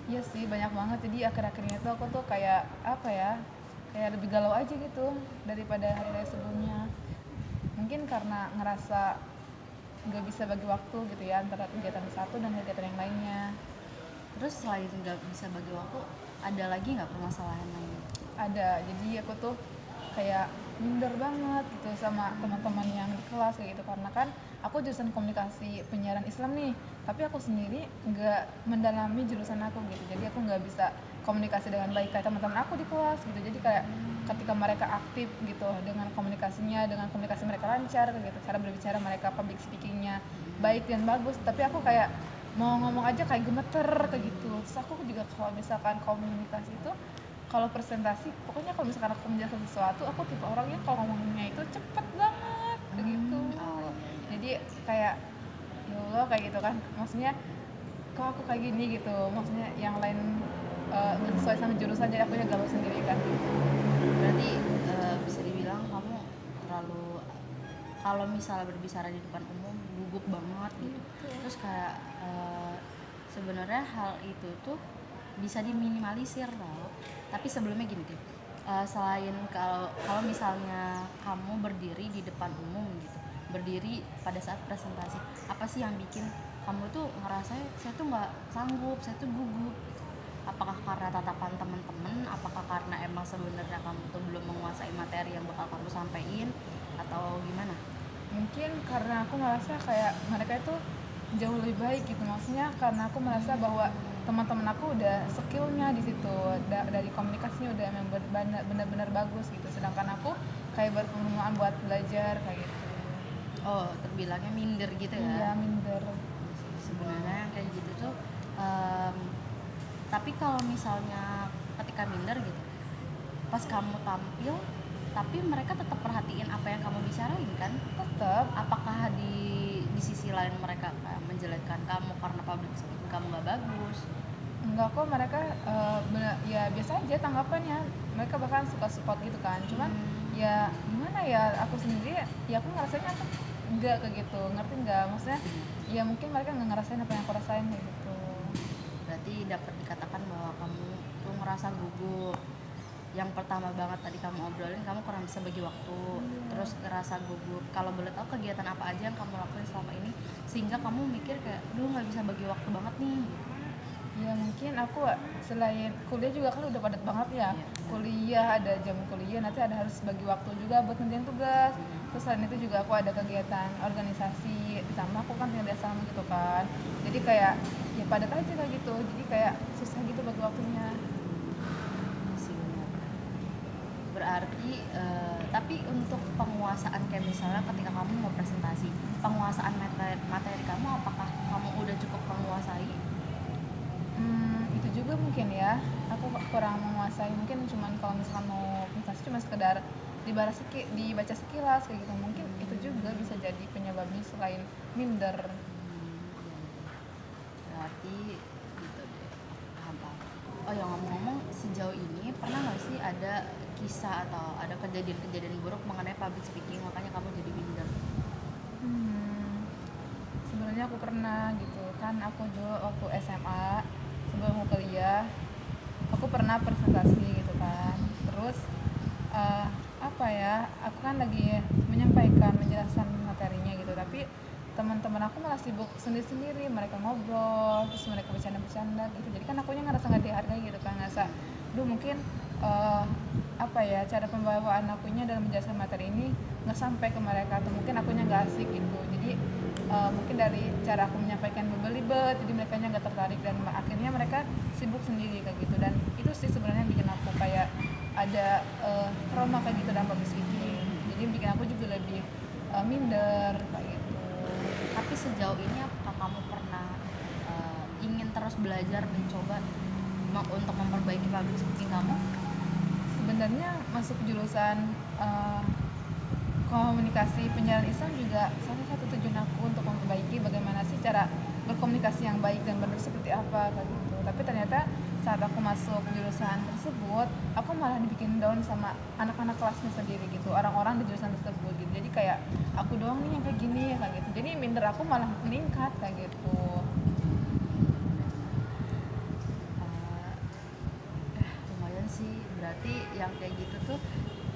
Iya sih banyak banget, jadi akhir-akhir ini tuh aku tuh kayak apa ya, kayak lebih galau aja gitu daripada hari-hari sebelumnya. Mungkin karena ngerasa nggak bisa bagi waktu gitu ya antara kegiatan satu dan kegiatan yang lainnya. Terus selain nggak bisa bagi waktu, ada lagi nggak permasalahan lain? Ada, jadi aku tuh kayak minder banget gitu sama teman-teman yang di kelas kayak gitu, karena kan aku jurusan komunikasi penyiaran Islam nih, tapi aku sendiri nggak mendalami jurusan aku gitu, jadi aku nggak bisa komunikasi dengan baik kayak teman-teman aku di kelas gitu. Jadi kayak ketika mereka aktif gitu dengan komunikasinya, dengan komunikasi mereka lancar kayak gitu, cara berbicara mereka, public speakingnya baik dan bagus, tapi aku kayak mau ngomong aja kayak gemeter kayak gitu. Terus aku juga kalau misalkan komunikasi itu, kalau presentasi pokoknya kalau misalkan aku menjelaskan sesuatu, aku tipe orang yang kalau ngomongnya itu cepet banget kayak gitu. Oh iya iya. Jadi kayak ya Allah kayak gitu kan, maksudnya kok aku kayak gini gitu, maksudnya yang lain nggak sesuai sama jurusan, jadi aku galau sendiri kan gitu. Berarti bisa dibilang kamu terlalu, kalau misalnya berbicara di depan umum gugup banget gitu. Gitu. Terus kayak sebenarnya hal itu tuh bisa diminimalisir tau. Tapi sebelumnya gini deh, selain kalau kalau misalnya kamu berdiri di depan umum gitu, berdiri pada saat presentasi, apa sih yang bikin kamu tuh ngerasa saya tuh nggak sanggup, saya tuh gugup gitu? Apakah karena tatapan teman-teman, apakah karena emang sebenarnya kamu tuh belum menguasai materi yang bakal kamu sampaikan, atau gimana? Mungkin karena aku merasa kayak mereka itu jauh lebih baik gitu, maksudnya karena aku merasa bahwa teman-teman aku udah skillnya di situ, dari komunikasinya udah memang benar-benar bagus gitu, sedangkan aku kayak berpengembangan buat belajar kayak gitu. Oh, terbilangnya minder gitu Iya, ya. minder. Sebenarnya yang kayak gitu tuh em, tapi kalau misalnya ketika minder gitu, pas kamu tampil tapi mereka tetap perhatiin apa yang kamu bicarain kan, Tetap apakah di sisi lain mereka kayak menjelekkan kamu karena public speaking kamu nggak bagus? enggak kok, mereka ya biasa aja tanggapannya, mereka bahkan suka support gitu kan, cuman ya gimana ya, aku sendiri ya aku ngerasanya aku enggak kayak gitu, ngerti nggak maksudnya, ya mungkin mereka nggak ngerasain apa yang aku rasain kayak gitu. Berarti dapat dikatakan bahwa kamu tuh ngerasa gugup. Yang pertama banget tadi kamu obrolin, kamu kurang bisa bagi waktu, terus ngerasa gugup. Kalau boleh tahu kegiatan apa aja yang kamu lakuin selama ini sehingga kamu mikir kayak, duh nggak bisa bagi waktu banget nih gitu. Ya mungkin aku selain kuliah juga kan udah padat banget ya, Iya benar. kuliah ada jam kuliah, nanti ada harus bagi waktu juga buat ngerjain tugas. Terus selain itu juga aku ada kegiatan organisasi, ditambah aku kan tinggal di asrama gitu kan, jadi kayak ya padat aja kayak gitu, jadi kayak susah gitu bagi waktunya. Sih benar. Berarti tapi untuk penguasaan kayak misalnya ketika kamu mau presentasi, penguasaan materi kamu, apakah kamu udah cukup menguasai? Itu juga mungkin ya, aku kurang menguasai, mungkin cuman kalau misalkan mau presentasi cuma sekedar dibaca sekilas kayak gitu, mungkin itu juga bisa jadi penyebabnya selain minder. Iya, iya. Berarti gitu deh, paham paham. Oh ya, ngomong-ngomong, sejauh ini pernah nggak sih ada kisah atau ada kejadian-kejadian buruk mengenai public speaking makanya kamu jadi minder? Hmm, Sebenarnya aku pernah gitu kan, aku dulu waktu SMA sebelum aku kuliah, aku pernah presentasi gitu kan. Terus eh, apa ya, aku kan lagi menyampaikan menjelaskan materinya gitu, tapi teman-teman aku malah sibuk sendiri-sendiri, mereka ngobrol, terus mereka bercanda-bercanda gitu, jadi kan akunya ngerasa nggak dihargai gitu kan, ngerasa duh mungkin eh, apa ya, cara pembawaan akunya dalam menjelaskan materi ini nggak sampai ke mereka, atau mungkin akunya nggak asik gitu, jadi mungkin dari cara aku menyampaikan belibet, jadi mereka nggak tertarik dan akhirnya mereka sibuk sendiri kayak gitu. Dan itu sih sebenarnya yang bikin aku kayak ada trauma kayak gitu dalam public speaking, jadi bikin aku juga lebih minder kayak gitu. Tapi sejauh ini apakah kamu pernah ingin terus belajar mencoba untuk memperbaiki public speaking kamu? Sebenarnya masuk jurusan komunikasi penyiaran Islam juga salah satu tujuan aku untuk memperbaiki bagaimana sih cara berkomunikasi yang baik dan benar seperti apa kayak gitu. Tapi ternyata saat aku masuk jurusan tersebut, aku malah dibikin down sama anak-anak kelasnya sendiri gitu, orang-orang di jurusan tersebut gitu. Jadi kayak aku doang nih yang kayak gini ya kayak gitu. Jadi minder aku malah meningkat kayak gitu. yang kayak gitu tuh,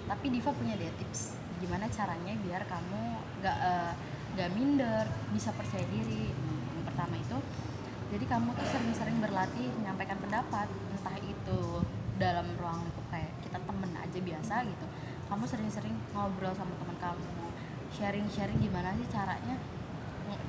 tapi Diva punya deh tips gimana caranya biar kamu gak minder, bisa percaya diri. Yang pertama itu, jadi kamu tuh sering-sering berlatih menyampaikan pendapat, entah itu dalam ruang lingkup kayak kita temen aja biasa gitu, kamu sering-sering ngobrol sama teman kamu, sharing-sharing gimana sih caranya,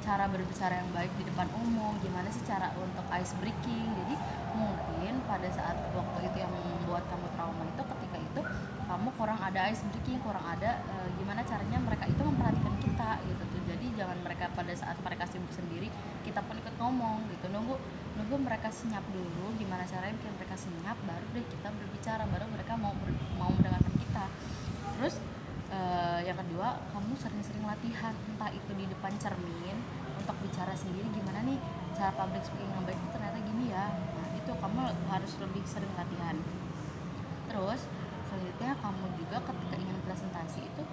cara berbicara yang baik di depan umum, gimana sih cara untuk ice breaking. Jadi mungkin pada saat waktu itu yang membuat kamu trauma itu, ketika itu kamu kurang ada ice breaking, kurang ada gimana caranya mereka itu memperhatikan kita gitu tuh. Jadi jangan mereka pada saat mereka sibuk sendiri kita pun ikut ngomong gitu, nunggu mereka senyap dulu, gimana caranya bikin mereka senyap baru deh kita berbicara, baru mereka mau mendengarkan kita. Terus yang kedua, kamu sering-sering latihan, entah itu di depan cermin untuk bicara sendiri, gimana nih cara public speaking yang baik itu ternyata gini ya. Nah itu kamu harus lebih sering latihan. Terus selanjutnya kamu juga ketika ingin presentasi itu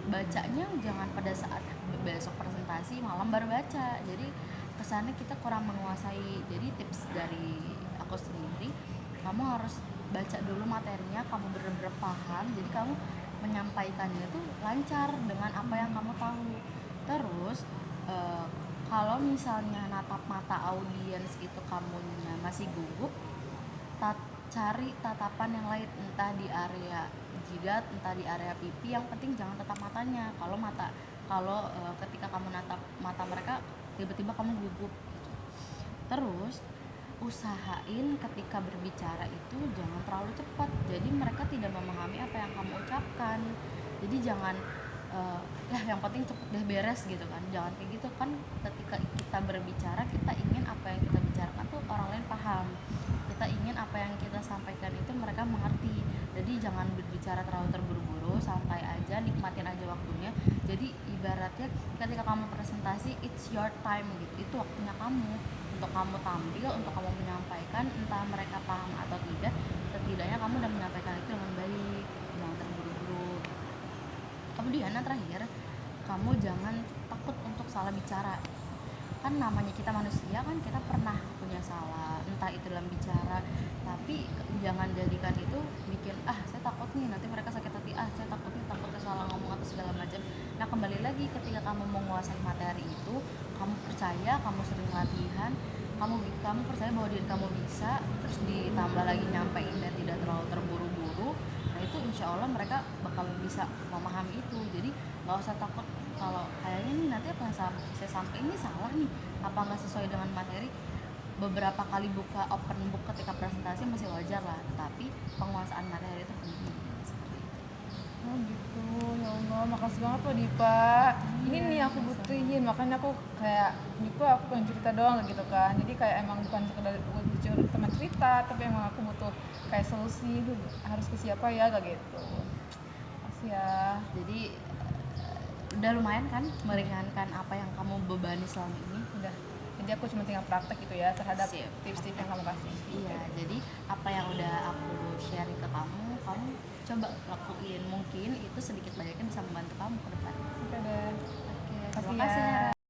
bacanya jangan pada saat besok presentasi malam baru baca, jadi kesannya kita kurang menguasai. Jadi tips dari aku sendiri, kamu harus baca dulu materinya, kamu benar-benar paham, jadi kamu menyampaikannya itu lancar dengan apa yang kamu tahu. Terus kalau misalnya natap mata audiens itu kamunya masih gugup, cari tatapan yang lain, entah di area jidat, entah di area pipi, yang penting jangan tatap matanya. Kalau ketika kamu natap mata mereka tiba-tiba kamu gugup gitu. Terus usahain ketika berbicara itu jangan terlalu cepat, jadi mereka tidak memahami apa yang kamu ucapkan. Jadi jangan yang penting cepet deh beres gitu kan, jangan kayak gitu kan. Ketika kita berbicara, kita ingin apa yang kita bicarakan tuh orang lain paham, kita ingin apa yang kita sampaikan itu mereka mengerti. Jadi jangan berbicara terlalu terburu-buru, santai aja, nikmatin aja waktunya. Jadi ibaratnya ketika kamu presentasi, it's your time gitu, itu waktunya kamu untuk kamu tampil, untuk kamu menyampaikan, entah mereka paham atau tidak, setidaknya kamu udah menyampaikan itu dengan baik, jangan terburu-buru. Kemudian yang terakhir, kamu jangan takut untuk salah bicara. Kan namanya kita manusia kan, kita pernah punya salah, entah itu dalam bicara, tapi jangan jadikan itu bikin saya takut nih nanti mereka sakit hati, saya takutnya salah ngomong atau segala macam. Nah kembali lagi, ketika kamu menguasai materi itu, kamu percaya, kamu sering latihan, kamu percaya bahwa diri kamu bisa, terus ditambah lagi nyampeinnya tidak terlalu terburu-buru, nah itu insya Allah mereka bakal bisa memahami itu. Jadi nggak usah takut kalau kayaknya nih nanti apa yang saya sampaikan ini salah nih, apa nggak sesuai dengan materi. Beberapa kali buka open book ketika presentasi masih wajar lah, tapi penguasaan materi itu penting. Seperti itu. Oh gitu, ya Allah, makasih banget loh Dipa. Ini nih aku butuhin, makanya aku kayak Dipa, aku pengen cerita doang gitu kan. Jadi kayak emang bukan sekedar butuh teman cerita, tapi emang aku butuh kayak solusi itu harus ke siapa ya, kayak gitu. Makasih ya. Jadi udah lumayan kan meringankan apa yang kamu bebani selama ini. Udah. Jadi aku cuma tinggal praktek gitu ya terhadap Sip. tips-tips yang kamu kasih. Iya, jadi apa yang udah aku sharing ke kamu coba lakuin, mungkin itu sedikit banyaknya bisa membantu kamu ke depan. Oke deh. Oke, Makasih terima kasih ya. Nara.